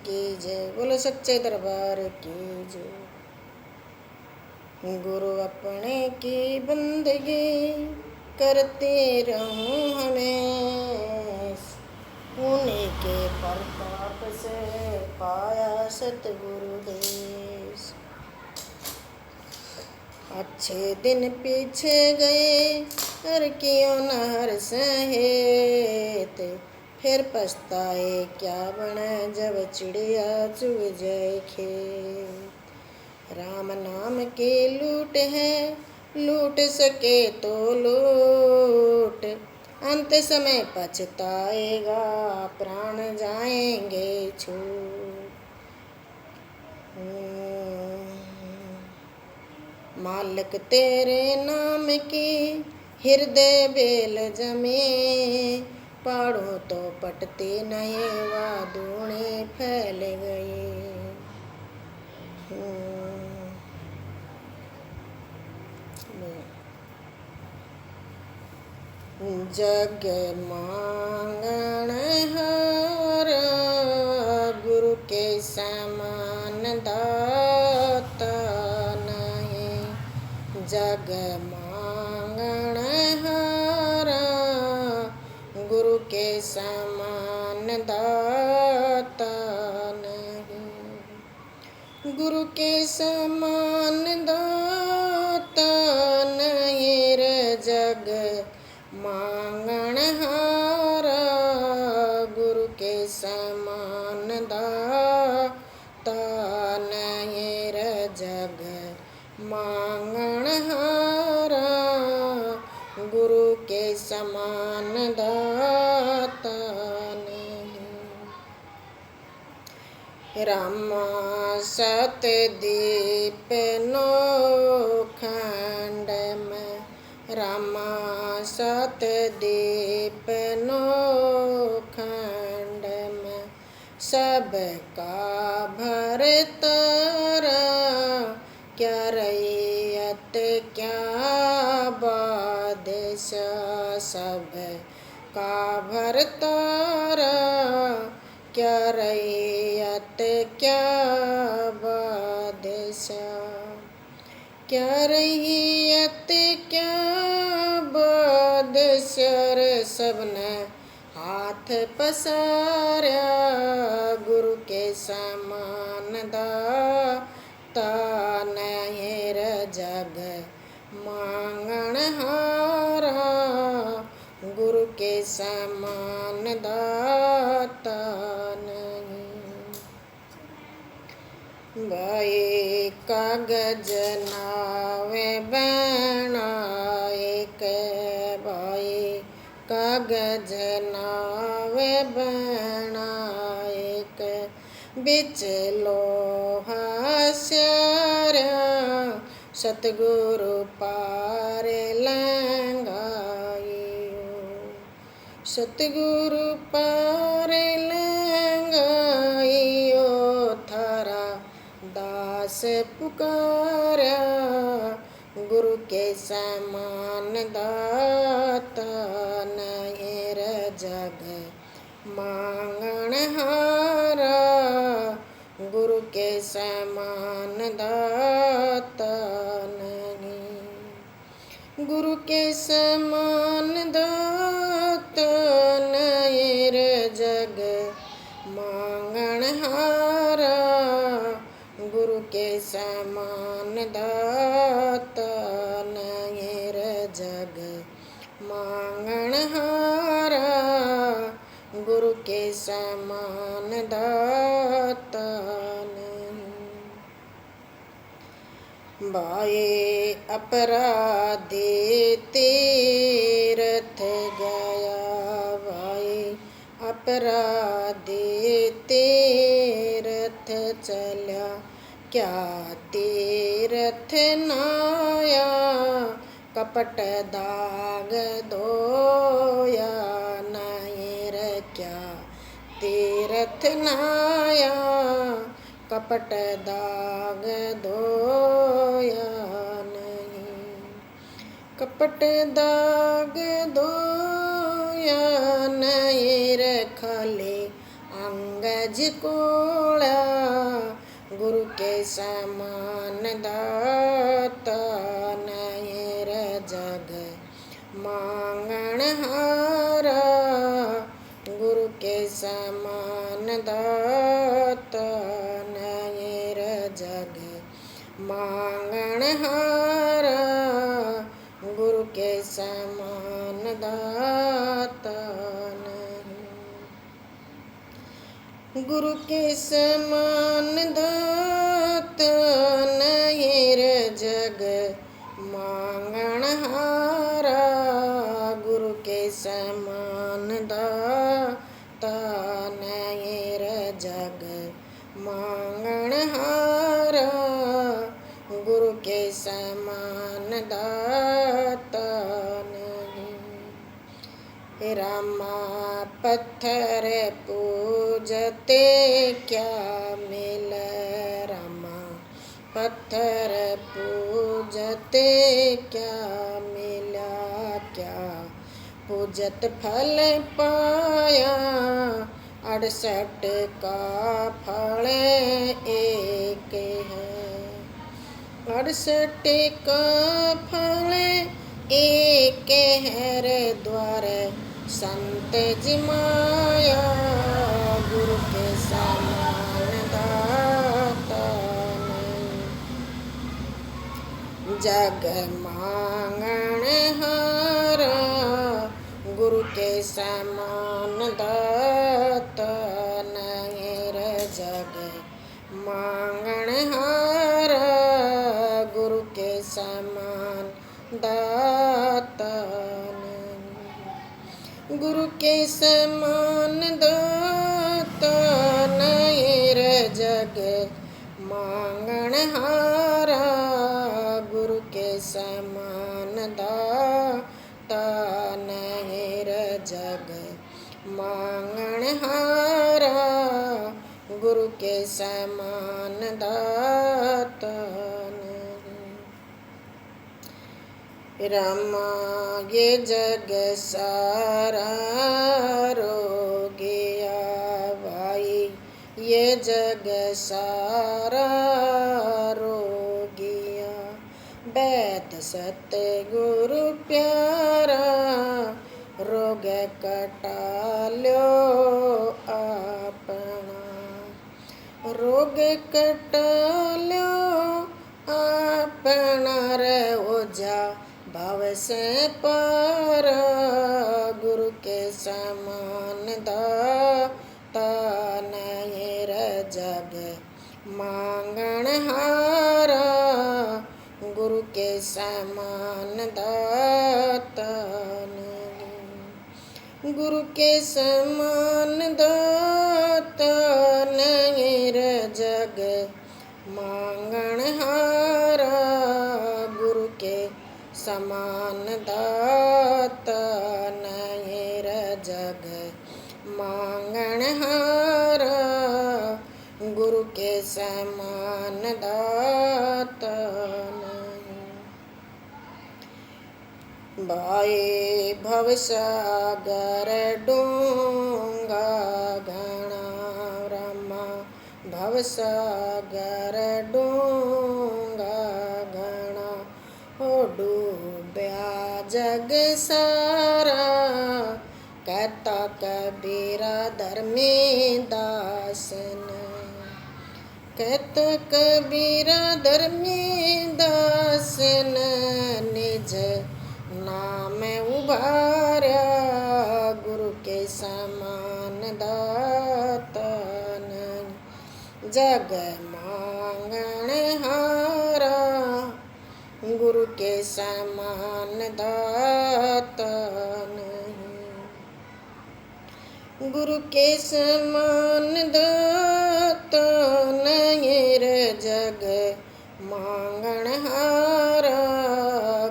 की जय। बोलो सच्चे दरबार की जय। गुरु अपने की बंदगी करते रहूं हमें, उन्हीं के प्रताप से पाया सतगुरु देश। अच्छे दिन पीछे गए हर क्यों न हर सहेत, फिर पछताए क्या बने जब चिड़िया चुग जाए खेत। राम नाम की लूट है, लूट सके तो लूट, अंत समय पछताएगा प्राण जाएंगे छूट। मालिक तेरे नाम की हृदय बेल जमे, पढ़ो तो पटते नहीं वादुणे फैल गए। जग मांगण हार गुरु के समान दाता नहीं, जग मांगण हार गुरु के समान दाता नहीं, गुरु के समान दाता नहीं रे जग मांगण हारा, गुरु के समान दाता नहीं रे जग मांगण हारा, गुरु के समान दाता नहीं। रामा सतदीप नौखंड में, रामा सतदीप नौखंड में, सबका भरतारा क्या रैयत क्या बादशाह, सबका भरतारा क्या रैयत क्या बादशाह, क्या रैयत क्या बादशाह सबने हाथ पसारा, गुरु के समान दाता नहीं रे जग मांगण हारा, गुरु के समान दाता नहीं। भाई कागज नावे बनाए के, भाई कागज नावे बनाए के, बिच लोहा स्यारा सतगुरु पार लंघाइयो, सतगुरु पार लंघाइयो, थारा दास पुकारा, गुरु के समान दाता नहीं रे जग मांगण हारा, गुरु के समान दाता नहीं, गुरु के समान दाता नहीं रे जग मांगण हारा, गुरु के समान दाता नहीं रे जग मांगण हारा, गुरु के समान दाता नहीं। भाई अपराधी तीरथ गया, भाई अपराधी तीरथ चल्या, क्या तीरथ नाया कपट दाग धोया नहीं रे, क्या तीरथ नाया कपट दाग धोया नहीं, कपट दाग धोया नहीं रे, खाली अंग गज कोड़ा गुरु के समान दाता नहीं रे जग मांगण हारा गुरु के समान दाता नहीं रे जग मांगण हारा गुरु के समान दाता नहीं। गुरु के समान दाता नहीं रे जग मांगण हारा गुरु के समान दाता नहीं रे जग मांगण हारा गुरु के समान दाता नहीं। रामा पत्थर पूजते क्या मिल रामा पत्थर पूजते क्या मिला क्या पूजत फल पाया 68 का फल एक है 68 का फल एक है रे द्वार संत जिमाया गुरु के समान दाता नहीं। जग मांगण हारा गुरु के समान दाता नहीं रे जग मांगण हारा गुरु के समान दाता नहीं। गुरु के समान दाता नहीं रे जग मांगण हारा गुरु के समान दाता नहीं रे जग मांगण हारा गुरु के समान दाता नहीं। रामा ये जग सारा रोगिया भाई ये जग सारा रोगिया बैत सतगुरु प्यारा रोग कटाल्यो अपना रोग कटाल्यो अपना रे ओझा भव से पार गुरु के समान दाता नहीं रे जग मांगण हारा गुरु के समान दाता नहीं। गुरु के समान दाता नहीं रे जग मांगण हारा गुरु के समान दाता नहीं रे जग मांगण हारा गुरु के समान दाता नहीं। भाई भवसागर डूंगा घना रामा भवसागर डूंगा घना हो डूब्या जग सारा कहता कबीरा धर्मी दासन कहता कबीरा धर्मी दासन निज नाम उभारा गुरु के समान दाता नहीं जग मांगण हारा गुरु के समान दाता नहीं। गुरु के समान दाता नहीं रे जग मांगण हारा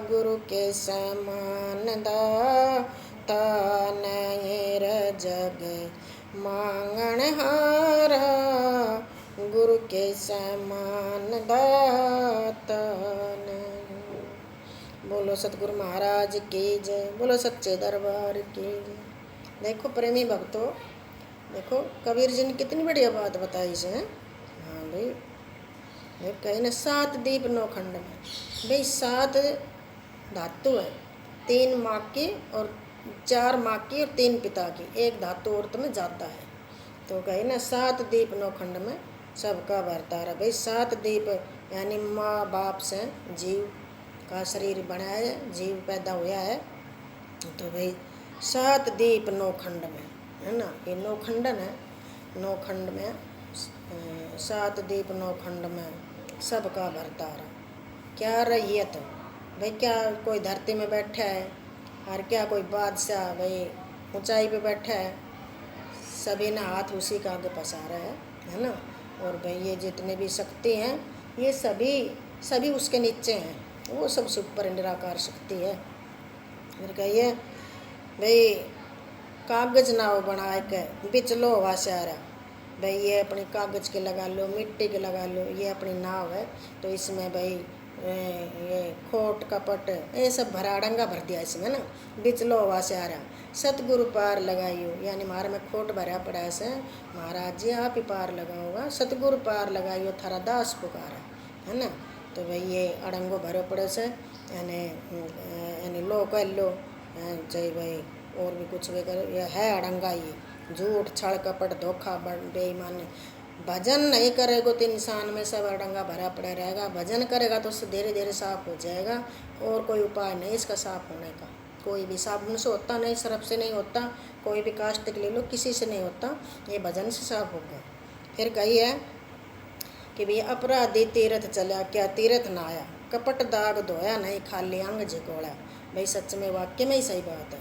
गुरु के समान दाता नहीं रे जग मांगण हारा गुरु के समान दाता नहीं। बोलो सतगुरु महाराज की जय, बोलो सच्चे दरबार की जय। देखो प्रेमी भक्तों, देखो कबीर जी ने कितनी बढ़िया बात बताई इसे। हाँ भाई, कहीं ना 7 दीप 9 खंड में। भाई 7 धातु है, 3 माँ की और 4 माँ की और 3 पिता की, एक धातु औरत में जाता है। तो कहे ना 7 दीप 9 खंड में सबका बर्तारा। भाई 7 दीप यानी माँ बाप से जीव का शरीर बनाया है, जीव पैदा हुआ है। तो भाई 7 दीप 9 खंड में, है ना, ये 9 खंडन है। 9 खंड में 7 दीप 9 खंड में सबका बर्तारा। क्या रैयत, भाई क्या कोई धरती में बैठा है और क्या कोई बादशाह भाई ऊंचाई पे बैठा है, सभी ने हाथ उसी का आगे पसारा है ना। और भाई ये जितने भी शक्ति हैं ये सभी उसके नीचे हैं, वो सब सुपर निराकार शक्ति है। फिर कहिए भाई कागज नाव बना के बिचलो हवा से आ रहा। भाई ये अपनी कागज के लगा लो, मिट्टी के लगा लो, ये अपनी नाव है। तो इसमें भाई ये खोट कपट ये सब भरा डंगा भर दिया इसमें ना। बिचलो हवा से आ रहा सतगुरु पार लगाइयो, यानी हमारे में खोट भरा पड़ा है। महाराज जी आप ही पार लगाओगा, सतगुरु पार लगाइयो थारा दास पुकारा, है ना। तो भाई ये अड़ंगो भरो पड़े से, यानी लो कह लो चाहे भाई और भी कुछ भी करो, यह है अड़ंगा। ये झूठ छल कपट धोखा बेईमानी, भजन नहीं करेगा तो इंसान में सब अड़ंगा भरा पड़ा रहेगा। भजन करेगा तो उससे धीरे धीरे साफ हो जाएगा। और कोई उपाय नहीं इसका साफ होने का, कोई भी साबुन से होता नहीं, सरफ से नहीं होता, कोई भी कास्टिक ले लो किसी से नहीं होता, ये भजन से साफ हो गया। फिर कही है कि भाई अपराधी तीर्थ चला क्या तीर्थ ना आया, कपट दाग धोया नहीं खाली अंग झिकोड़ा। भाई सच में वाक्य में ही सही बात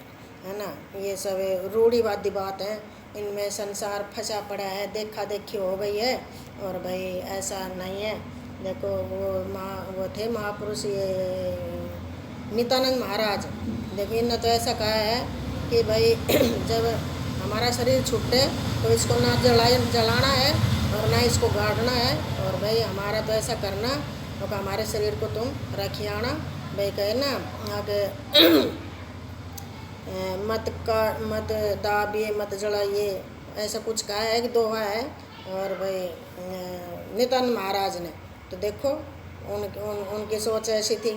है ना। ये सब रूढ़िवादी बात है, इनमें संसार फंसा पड़ा है, देखा देखी हो गई है। और भाई ऐसा नहीं है। देखो वो थे महापुरुष ये नित्यानंद महाराज, देखो इन्होंने तो ऐसा कहा है कि भाई जब हमारा शरीर छूटे तो इसको ना जलाना है और ना इसको गाड़ना है। और भाई हमारा तो ऐसा करना तो हमारे शरीर को तुम रखिए आना। भाई कहे ना आगे मत दाबिए मत जलाइए, ऐसा कुछ कहा है कि दोहा है। और भाई नित्यानंद महाराज ने तो देखो उनकी सोच ऐसी थी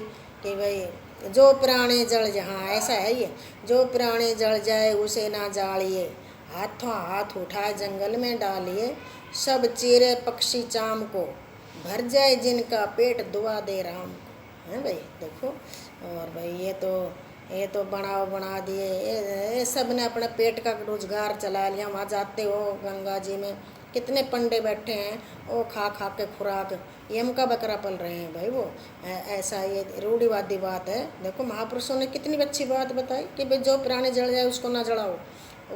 कि भाई जो प्राणी जल जहाँ, ऐसा है ये, जो प्राणी जल जाए उसे ना जालिए, हाथों हाथ उठाए जंगल में डालिए, सब चीरे पक्षी चाम को, भर जाए जिनका पेट दुआ दे राम को, है भाई देखो। और भाई ये तो बना दिए, ये सब ने अपने पेट का रोजगार चला लिया। वहाँ जाते हो गंगा जी में कितने पंडे बैठे हैं, वो खा खा के खुराक यम का बकरा पल रहे हैं भाई। वो ऐसा ये रूढ़िवादी बात है। देखो महापुरुषों ने कितनी अच्छी बात बताई कि भाई जो प्राणी जल जाए उसको ना जलाओ,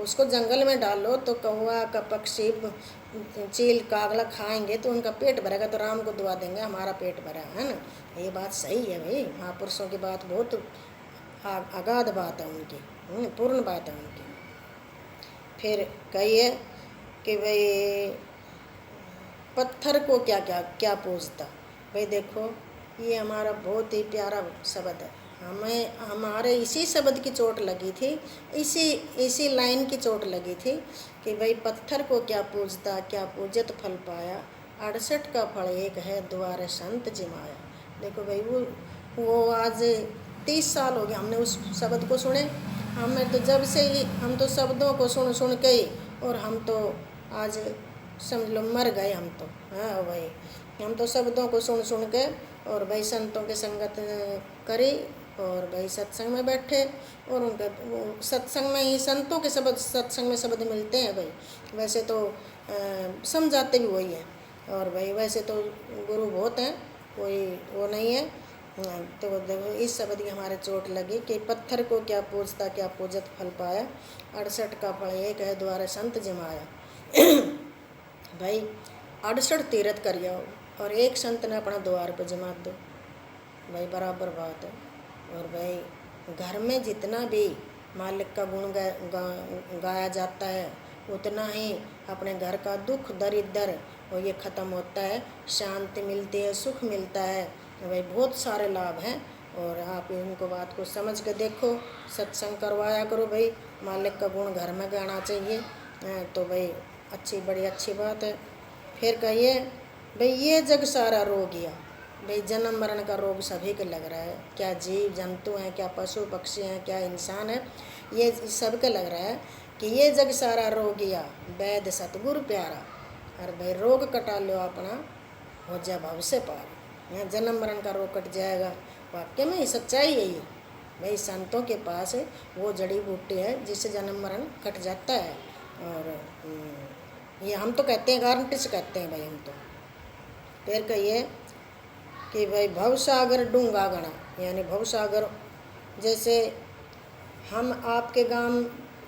उसको जंगल में डालो तो कौवा का पक्षी चील कागला खाएंगे तो उनका पेट भरेगा, तो राम को दुआ देंगे हमारा पेट भरा, है ना। ये बात सही है भाई, महापुरुषों की बात बहुत अगाध बात है उनकी, पूर्ण बात है उनकी। फिर कहिए कि भाई पत्थर को क्या क्या क्या पूजता। भाई देखो ये हमारा बहुत ही प्यारा शब्द है, हमें हमारे इसी शब्द की चोट लगी थी, इसी लाइन की चोट लगी थी कि भाई पत्थर को क्या पूजता क्या पूजत फल पाया, 68 का फल एक है द्वारे संत जिमाया। देखो भाई वो आज 30 साल हो गए हमने उस शब्द को सुने। हमें तो जब से ही हम तो शब्दों को सुन के ही, और हम तो आज समझ लो मर गए हम तो। हाँ भाई हम तो शब्दों को सुन के और भाई संतों के संगत करी और भाई सत्संग में बैठे, और उनके सत्संग में ही संतों के शब्द, सत्संग में शब्द मिलते हैं भाई। वैसे तो समझाते भी वही है, और भाई वैसे तो गुरु बहुत हैं, कोई वो नहीं है। तो देखो इस शब्द की हमारे चोट लगी कि पत्थर को क्या पूजता क्या पूजत फल पाया, 68 का फल एक है द्वारे संत जमाया। भाई 68 तीर्थ कर जाओ और एक संत ने अपना द्वार पर जमा दो, भाई बराबर बात है। और भाई घर में जितना भी मालिक का गुण गाया जाता है उतना ही अपने घर का दुख दरिद्र और ये ख़त्म होता है, शांति मिलती है, सुख मिलता है। भाई बहुत सारे लाभ हैं, और आप इनको बात को समझ के देखो, सत्संग करवाया करो भाई, मालिक का गुण घर में गाना चाहिए। तो भाई बड़ी अच्छी बात है। फिर कहिए भाई ये जग सारा रोगिया, भाई जन्म मरण का रोग सभी को लग रहा है, क्या जीव जंतु हैं, क्या पशु पक्षी हैं, क्या इंसान है, ये सबके लग रहा है कि ये जग सारा रोगिया वैद सतगुरु प्यारा। और भाई रोग कटा लो अपना, हो जा भव से पार। यहाँ जन्म मरण का रोग कट जाएगा। वाक्य में ये सच्चाई है। ये भाई संतों के पास वो जड़ी बूटी है जिससे जन्म मरण कट जाता है। और ये हम तो कहते हैं, गारंटी से कहते हैं भाई हम तो। फिर कहिए कि भाई भवसागर डूंगा गणा, यानी भवसागर जैसे हम आपके गांव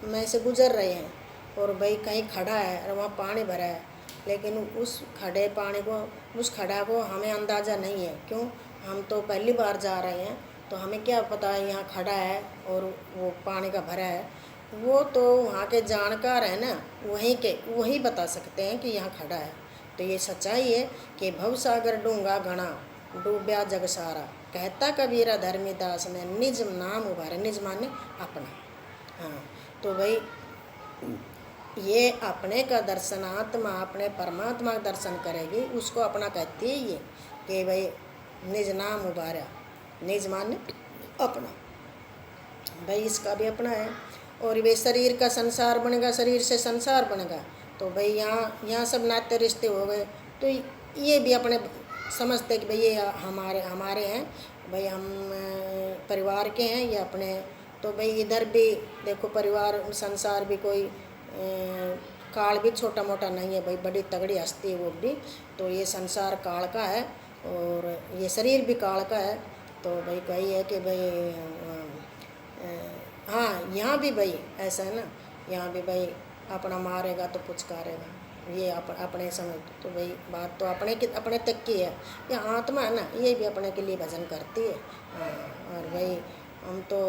में से गुजर रहे हैं और भाई कहीं खड़ा है और वहाँ पानी भरा है, लेकिन उस खड़े पानी को, उस खड़ा को हमें अंदाज़ा नहीं है। क्यों? हम तो पहली बार जा रहे हैं, तो हमें क्या पता है यहाँ खड़ा है और वो पानी का भरा है। वो तो वहाँ के जानकार है ना, वही बता सकते हैं कि यहाँ खड़ा है। तो ये सच्चाई है कि भवसागर डूंगा घना डूब्या जग सारा, कहता कबीरा धर्मीदास ने निज नाम उभारे। निज माने अपना। हाँ, तो भाई ये अपने का दर्शन, आत्मा अपने परमात्मा का दर्शन करेगी, उसको अपना कहती है ये कि भाई निज नाम उबारा। निज माने अपना, भाई इसका भी अपना है। और वे शरीर का संसार बनेगा, शरीर से संसार बनेगा। तो भाई यहाँ सब नाते रिश्ते हो गए। तो ये भी अपने समझते कि भाई ये हमारे हैं, भाई हम परिवार के हैं, ये अपने। तो भाई इधर भी देखो, परिवार संसार भी कोई काल भी छोटा मोटा नहीं है भाई, बड़ी तगड़ी हस्ती है वो भी। तो ये संसार काल का है और ये शरीर भी काल का है। तो भाई कही है कि भाई हाँ, यहाँ भी भाई ऐसा है ना, यहाँ भी भाई अपना मारेगा तो पुचकारेगा, ये अपने समझ। तो भाई बात तो अपने तक की है। ये आत्मा है ना, ये भी अपने के लिए भजन करती है। और भाई हम तो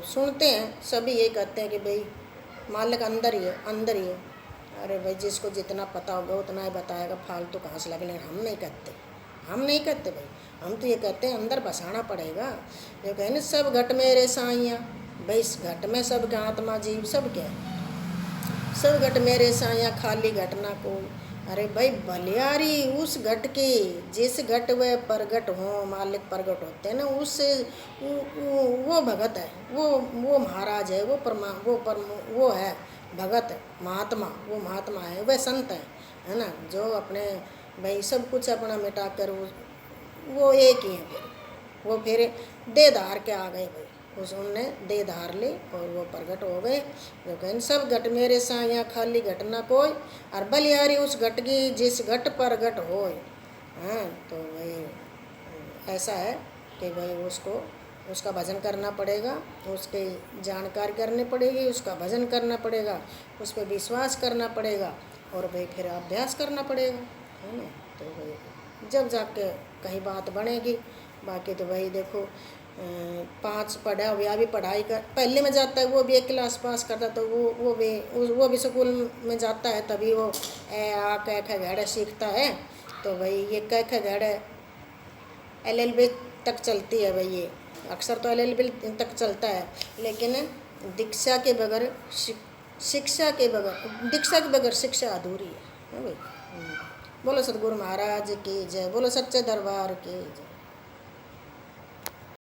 सुनते हैं, सभी ये कहते हैं कि भाई मालिक अंदर ही है, अंदर ही है। अरे भाई जिसको जितना पता होगा उतना ही बताएगा, फालतू कहाँ से लगे। लेकिन हम नहीं कहते भाई, हम तो ये कहते हैं अंदर बसाना पड़ेगा। ये कहे ना सब घट मेरे साइया, भाई इस घट में सब के आत्मा जीव सब क्या है, सब घट मेरे साइया खाली घट ना कोई। अरे भाई बलियारी उस घट की, जिस घट वे प्रगट हो, मालिक प्रगट होते हैं ना, उससे वो भगत है, वो महाराज है, वो है भगत, महात्मा। वो महात्मा है, वह संत है ना, जो अपने भाई सब कुछ अपना मिटा कर वो एक ही है। फिर दे धार के आ गए भाई, उनने दे धार ली और वो प्रगट हो गए। जो कहें सब घट मेरे साया खाली घट ना कोई, और बलिहारी उस घट की जिस घट पर घट होए। हाँ, तो भाई ऐसा है कि भाई उसका भजन करना पड़ेगा, उसकी जानकारी करनी पड़ेगी, उसका भजन करना पड़ेगा, उस पर विश्वास करना पड़ेगा और भाई फिर अभ्यास करना पड़ेगा, है ना। तो भाई जब जाके कहीं बात बनेगी। बाकी तो भाई देखो 5 पढ़ा हुआ भी पढ़ाई कर पहले में जाता है, वो भी 1 क्लास पास करता, तो वो भी स्कूल में जाता है, तभी वो ए आ क ख घड़ सीखता है। तो भाई ये क ख घड़ LLB तक चलती है भाई, ये अक्सर तो LLB तक चलता है, लेकिन दीक्षा के बगैर दीक्षा के बगैर शिक्षा अधूरी है भाई। बोलो सतगुरु महाराज की जय, बोलो सच्चे दरबार की जय।